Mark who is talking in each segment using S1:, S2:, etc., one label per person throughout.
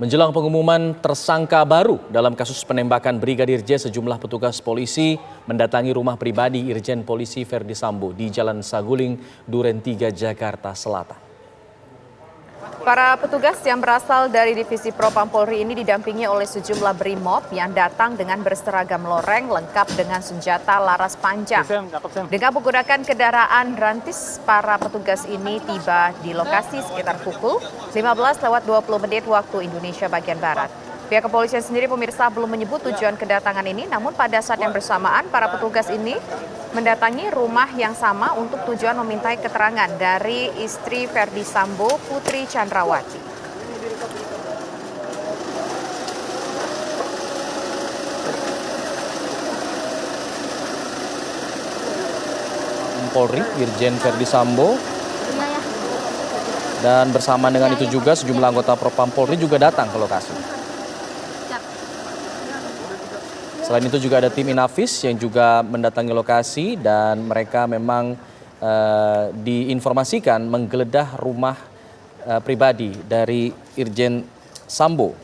S1: Menjelang pengumuman tersangka baru dalam kasus penembakan Brigadir J, sejumlah petugas polisi mendatangi rumah pribadi Irjen Polisi Verdi Sambo di Jalan Saguling, Duren 3, Jakarta Selatan.
S2: Para petugas yang berasal dari Divisi Propam Polri ini didampingi oleh sejumlah brimob yang datang dengan berseragam loreng lengkap dengan senjata laras panjang. Dengan menggunakan kendaraan rantis, para petugas ini tiba di lokasi sekitar pukul 15:20 waktu Indonesia bagian Barat. Pihak kepolisian sendiri pemirsa belum menyebut tujuan kedatangan ini, namun pada saat yang bersamaan para petugas ini mendatangi rumah yang sama untuk tujuan memintai keterangan dari istri Verdi Sambo, Putri Chandrawati.
S1: Polri, Irjen Verdi Sambo, dan bersama dengan itu juga sejumlah anggota Propam Polri juga datang ke lokasi. Selain itu juga ada tim Inafis yang juga mendatangi lokasi dan mereka memang diinformasikan menggeledah rumah pribadi dari Irjen Sambo.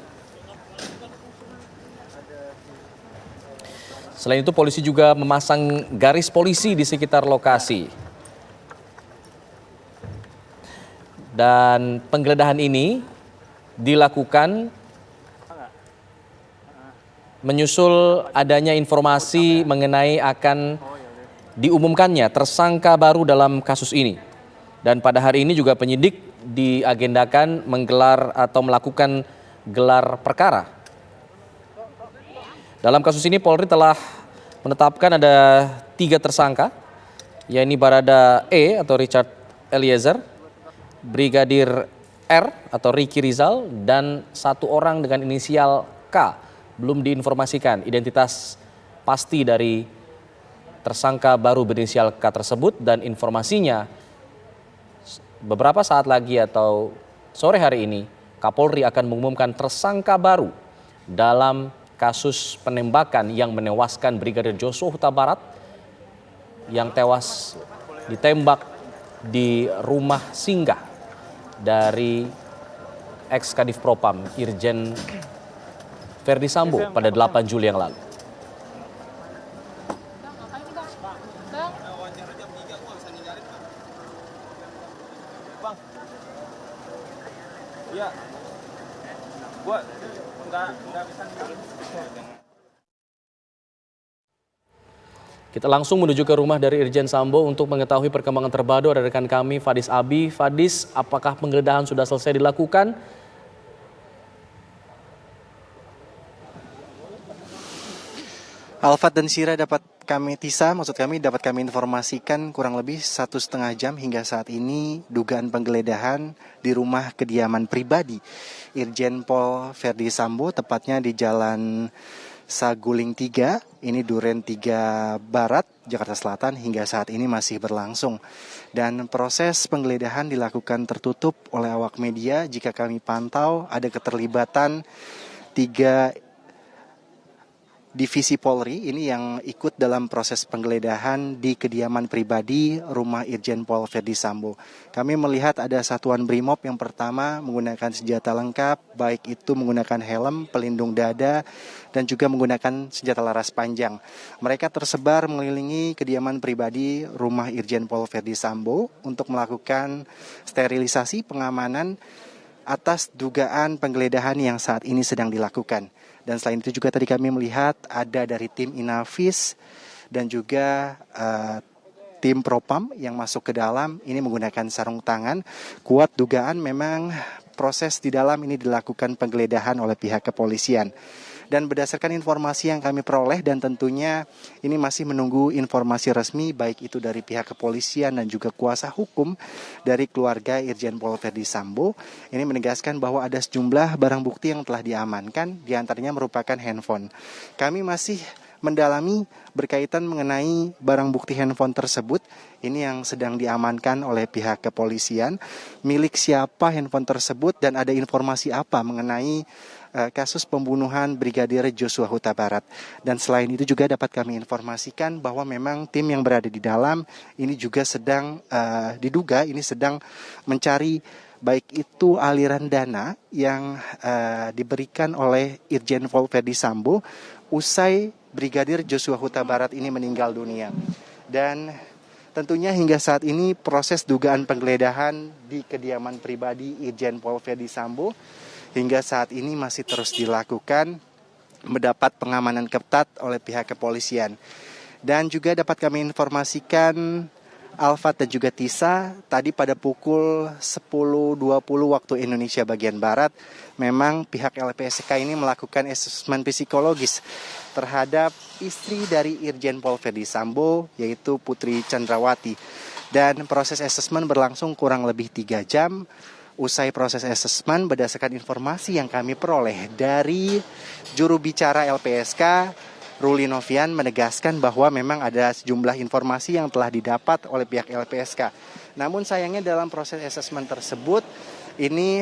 S1: Selain itu polisi juga memasang garis polisi di sekitar lokasi. Dan penggeledahan ini dilakukan menyusul adanya informasi mengenai akan diumumkannya tersangka baru dalam kasus ini. Dan pada hari ini juga penyidik diagendakan menggelar atau melakukan gelar perkara. Dalam kasus ini Polri telah menetapkan ada 3 tersangka, yaitu Barada E atau Richard Eliezer, Brigadir R atau Ricky Rizal, dan 1 orang dengan inisial K. Belum diinformasikan identitas pasti dari tersangka baru berinisial K tersebut, dan informasinya beberapa saat lagi atau sore hari ini Kapolri akan mengumumkan tersangka baru dalam kasus penembakan yang menewaskan Brigadir Joshua Huta Barat yang tewas ditembak di rumah singgah dari ex-Kadif Propam Irjen Verdi Sambo pada 8 Juli yang lalu.
S3: Iya, gua nggak bisa.
S1: Kita langsung menuju ke rumah dari Irjen Sambo untuk mengetahui perkembangan terbaru. Ada rekan kami Fadis Abi. Fadis, apakah penggeledahan sudah selesai dilakukan?
S4: Alfat dan Syira dapat kami dapat kami informasikan kurang lebih 1,5 jam hingga saat ini dugaan penggeledahan di rumah kediaman pribadi Irjen Pol Verdi Sambo, tepatnya di Jalan Saguling 3, ini Duren 3 Barat, Jakarta Selatan, hingga saat ini masih berlangsung. Dan proses penggeledahan dilakukan tertutup oleh awak media. Jika kami pantau ada keterlibatan 3 Divisi Polri ini yang ikut dalam proses penggeledahan di kediaman pribadi rumah Irjen Pol Verdi Sambo. Kami melihat ada satuan brimob yang pertama menggunakan senjata lengkap, baik itu menggunakan helm, pelindung dada, dan juga menggunakan senjata laras panjang. Mereka tersebar mengelilingi kediaman pribadi rumah Irjen Pol Verdi Sambo untuk melakukan sterilisasi pengamanan atas dugaan penggeledahan yang saat ini sedang dilakukan. Dan selain itu juga tadi kami melihat ada dari tim Inafis dan juga tim Propam yang masuk ke dalam ini menggunakan sarung tangan. Kuat dugaan memang proses di dalam ini dilakukan penggeledahan oleh pihak kepolisian. Dan berdasarkan informasi yang kami peroleh, dan tentunya ini masih menunggu informasi resmi baik itu dari pihak kepolisian dan juga kuasa hukum dari keluarga Irjen Pol Verdi Sambo, ini menegaskan bahwa ada sejumlah barang bukti yang telah diamankan, diantaranya merupakan handphone. Kami masih mendalami berkaitan mengenai barang bukti handphone tersebut, ini yang sedang diamankan oleh pihak kepolisian, milik siapa handphone tersebut, dan ada informasi apa mengenai kasus pembunuhan Brigadir Joshua Huta Barat. Dan selain itu juga dapat kami informasikan bahwa memang tim yang berada di dalam ini juga sedang diduga ini sedang mencari baik itu aliran dana yang diberikan oleh Irjen Pol Verdi Sambo usai Brigadir Joshua Huta Barat ini meninggal dunia. Dan tentunya hingga saat ini proses dugaan penggeledahan di kediaman pribadi Irjen Pol Verdi Sambo hingga saat ini masih terus dilakukan, mendapat pengamanan ketat oleh pihak kepolisian. Dan juga dapat kami informasikan Alfat dan juga Tisa, tadi pada pukul 10.20 waktu Indonesia bagian Barat, memang pihak LPSK ini melakukan asesmen psikologis terhadap istri dari Irjen Pol Verdi Sambo, yaitu Putri Chandrawati. Dan proses asesmen berlangsung kurang lebih 3 jam. Usai proses asesmen, berdasarkan informasi yang kami peroleh dari juru bicara LPSK, Ruli Novian menegaskan bahwa memang ada sejumlah informasi yang telah didapat oleh pihak LPSK. Namun sayangnya dalam proses asesmen tersebut, ini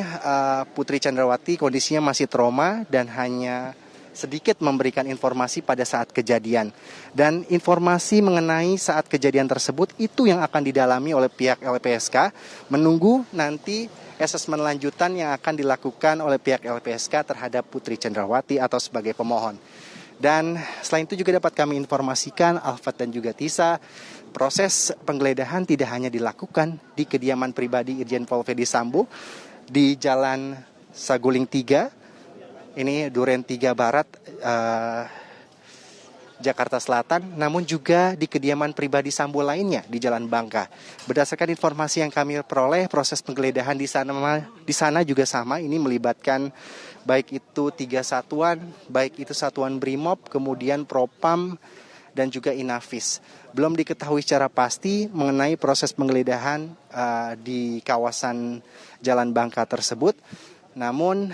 S4: Putri Chandrawati kondisinya masih trauma dan hanya sedikit memberikan informasi pada saat kejadian. Dan informasi mengenai saat kejadian tersebut itu yang akan didalami oleh pihak LPSK, menunggu nanti asesmen lanjutan yang akan dilakukan oleh pihak LPSK terhadap Putri Chandrawati atau sebagai pemohon. Dan selain itu juga dapat kami informasikan, Alfat dan juga Tisa, proses penggeledahan tidak hanya dilakukan di kediaman pribadi Irjen Pol Verdi Sambo di Jalan Saguling 3, ini Duren 3 Barat, Jakarta Selatan, namun juga di kediaman pribadi Sambo lainnya di Jalan Bangka. Berdasarkan informasi yang kami peroleh, proses penggeledahan di sana juga sama, ini melibatkan baik itu 3 satuan, baik itu satuan Brimob, kemudian Propam, dan juga Inafis. Belum diketahui secara pasti mengenai proses penggeledahan di kawasan Jalan Bangka tersebut. Namun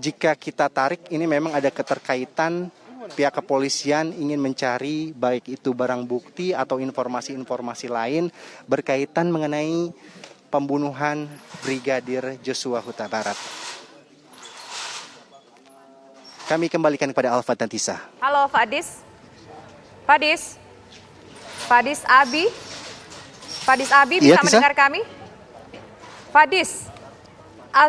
S4: jika kita tarik, ini memang ada keterkaitan pihak kepolisian ingin mencari baik itu barang bukti atau informasi-informasi lain berkaitan mengenai pembunuhan Brigadir Joshua Huta Barat. Kami kembalikan kepada Alfat dan Tisa.
S2: Halo Fadis. Fadis Abi bisa mendengar kami? Fadis,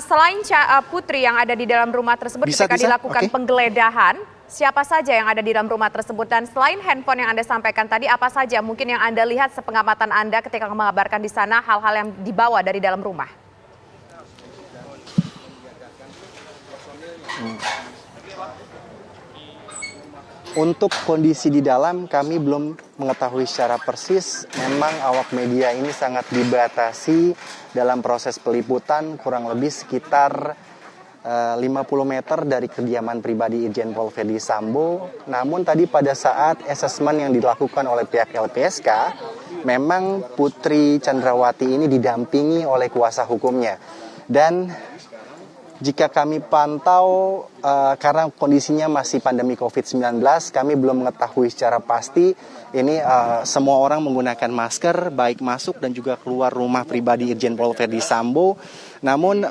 S2: selain Putri yang ada di dalam rumah tersebut ketika dilakukan penggeledahan, siapa saja yang ada di dalam rumah tersebut? Dan selain handphone yang Anda sampaikan tadi, apa saja mungkin yang Anda lihat sepengamatan Anda ketika mengabarkan di sana hal-hal yang dibawa dari dalam rumah?
S4: Untuk kondisi di dalam kami belum mengetahui secara persis. Memang awak media ini sangat dibatasi dalam proses peliputan, kurang lebih sekitar 50 meter dari kediaman pribadi Irjen Pol Verdi Sambo. Namun tadi pada saat asesmen yang dilakukan oleh pihak LPSK, memang Putri Chandrawati ini didampingi oleh kuasa hukumnya. Dan jika kami pantau, karena kondisinya masih pandemi COVID-19, kami belum mengetahui secara pasti ini semua orang menggunakan masker, baik masuk dan juga keluar rumah pribadi Irjen Pol Verdi Sambo. Namun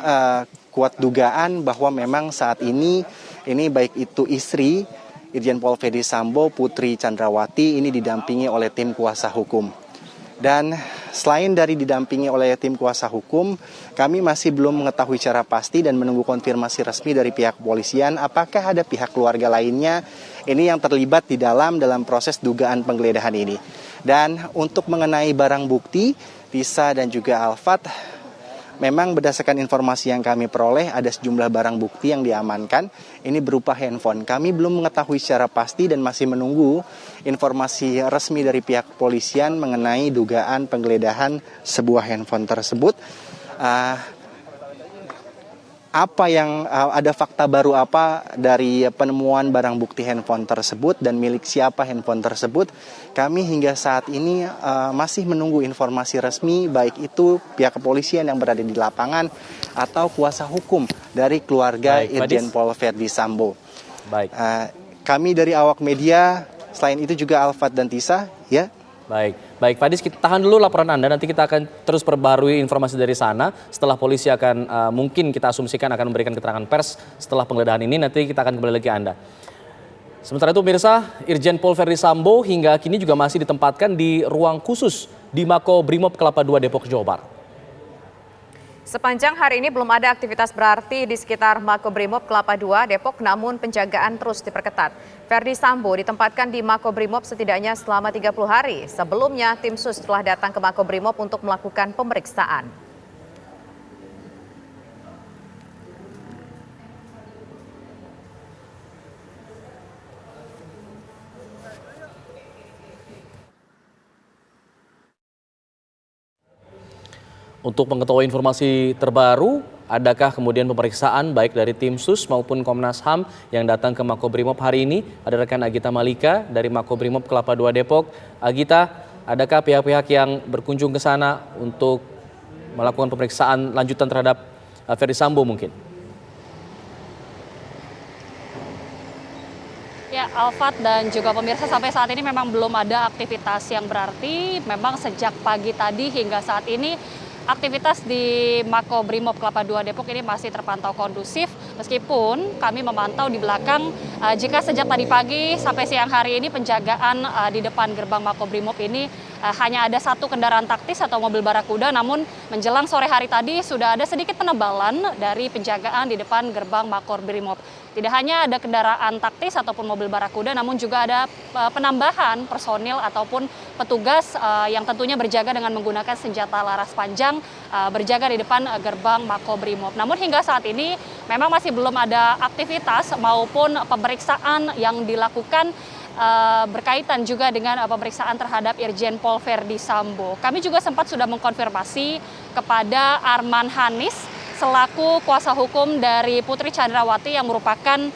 S4: kuat dugaan bahwa memang saat ini baik itu istri Irjen Pol Verdi Sambo, Putri Chandrawati, ini didampingi oleh tim kuasa hukum. Dan selain dari didampingi oleh tim kuasa hukum, kami masih belum mengetahui secara pasti dan menunggu konfirmasi resmi dari pihak kepolisian apakah ada pihak keluarga lainnya ini yang terlibat di dalam proses dugaan penggeledahan ini. Dan untuk mengenai barang bukti, Tisa dan juga Alfat, memang berdasarkan informasi yang kami peroleh ada sejumlah barang bukti yang diamankan. Ini berupa handphone. Kami belum mengetahui secara pasti dan masih menunggu informasi resmi dari pihak kepolisian mengenai dugaan penggeledahan sebuah handphone tersebut. Ada fakta baru apa dari penemuan barang bukti handphone tersebut dan milik siapa handphone tersebut, kami hingga saat ini masih menunggu informasi resmi baik itu pihak kepolisian yang berada di lapangan atau kuasa hukum dari keluarga Irjen Pol Verdi Sambo. Kami dari awak media, selain itu juga Alfat dan Tisa, ya.
S1: Baik, Fadis, kita tahan dulu laporan Anda. Nanti kita akan terus perbarui informasi dari sana. Setelah polisi akan mungkin kita asumsikan akan memberikan keterangan pers setelah penggeledahan ini. Nanti kita akan kembali lagi ke Anda. Sementara itu pemirsa, Irjen Pol Verdi Sambo hingga kini juga masih ditempatkan di ruang khusus di Mako Brimob Kelapa II Depok, Jawa Barat.
S2: Sepanjang hari ini belum ada aktivitas berarti di sekitar Makobrimob Kelapa II, Depok, namun penjagaan terus diperketat. Ferdi Sambo ditempatkan di Makobrimob setidaknya selama 30 hari. Sebelumnya, tim SUS telah datang ke Makobrimob untuk melakukan pemeriksaan.
S1: Untuk mengetahui informasi terbaru, adakah kemudian pemeriksaan baik dari tim SUS maupun Komnas HAM yang datang ke Makobrimob hari ini? Ada rekan Agita Malika dari Makobrimob Kelapa II Depok. Agita, adakah pihak-pihak yang berkunjung ke sana untuk melakukan pemeriksaan lanjutan terhadap Ferdi Sambo mungkin?
S5: Ya, Alfat dan juga pemirsa, sampai saat ini memang belum ada aktivitas yang berarti. Memang sejak pagi tadi hingga saat ini aktivitas di Makobrimob Kelapa II Depok ini masih terpantau kondusif, meskipun kami memantau di belakang jika sejak tadi pagi sampai siang hari ini penjagaan di depan gerbang Makobrimob ini hanya ada satu kendaraan taktis atau mobil barakuda, namun menjelang sore hari tadi sudah ada sedikit penebalan dari penjagaan di depan gerbang Makobrimob. Tidak hanya ada kendaraan taktis ataupun mobil barakuda, namun juga ada penambahan personil ataupun petugas yang tentunya berjaga dengan menggunakan senjata laras panjang berjaga di depan gerbang Makobrimob. Namun hingga saat ini memang masih belum ada aktivitas maupun pemeriksaan yang dilakukan berkaitan juga dengan pemeriksaan terhadap Irjen Pol Ferdi Sambo. Kami juga sempat sudah mengkonfirmasi kepada Arman Hanis selaku kuasa hukum dari Putri Chandrawati yang merupakan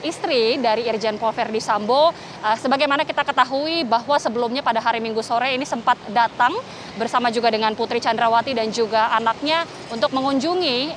S5: istri dari Irjen Pol Ferdi Sambo. Sebagaimana kita ketahui bahwa sebelumnya pada hari Minggu sore ini sempat datang bersama juga dengan Putri Chandrawati dan juga anaknya untuk mengunjungi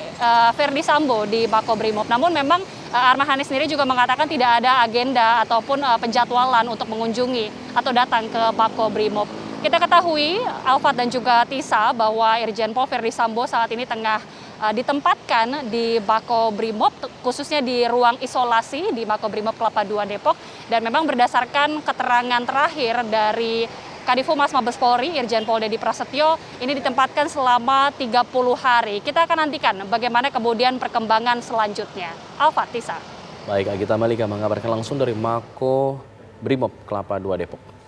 S5: Ferdi Sambo di Makobrimob. Namun memang Arman Hanis sendiri juga mengatakan tidak ada agenda ataupun penjadwalan untuk mengunjungi atau datang ke Makobrimob. Kita ketahui, Alfat dan juga Tisa, bahwa Irjen Pol Ferdi Sambo saat ini tengah ditempatkan di Makobrimob, khususnya di ruang isolasi di Makobrimob Kelapa II Depok. Dan memang berdasarkan keterangan terakhir dari Kadifumas Mabes Polri, Irjen Pol Dedi Prasetyo, ini ditempatkan selama 30 hari. Kita akan nantikan bagaimana kemudian perkembangan selanjutnya. Alfat, Tisa.
S1: Baik, Agita Malika mengabarkan langsung dari Makobrimob Kelapa II Depok.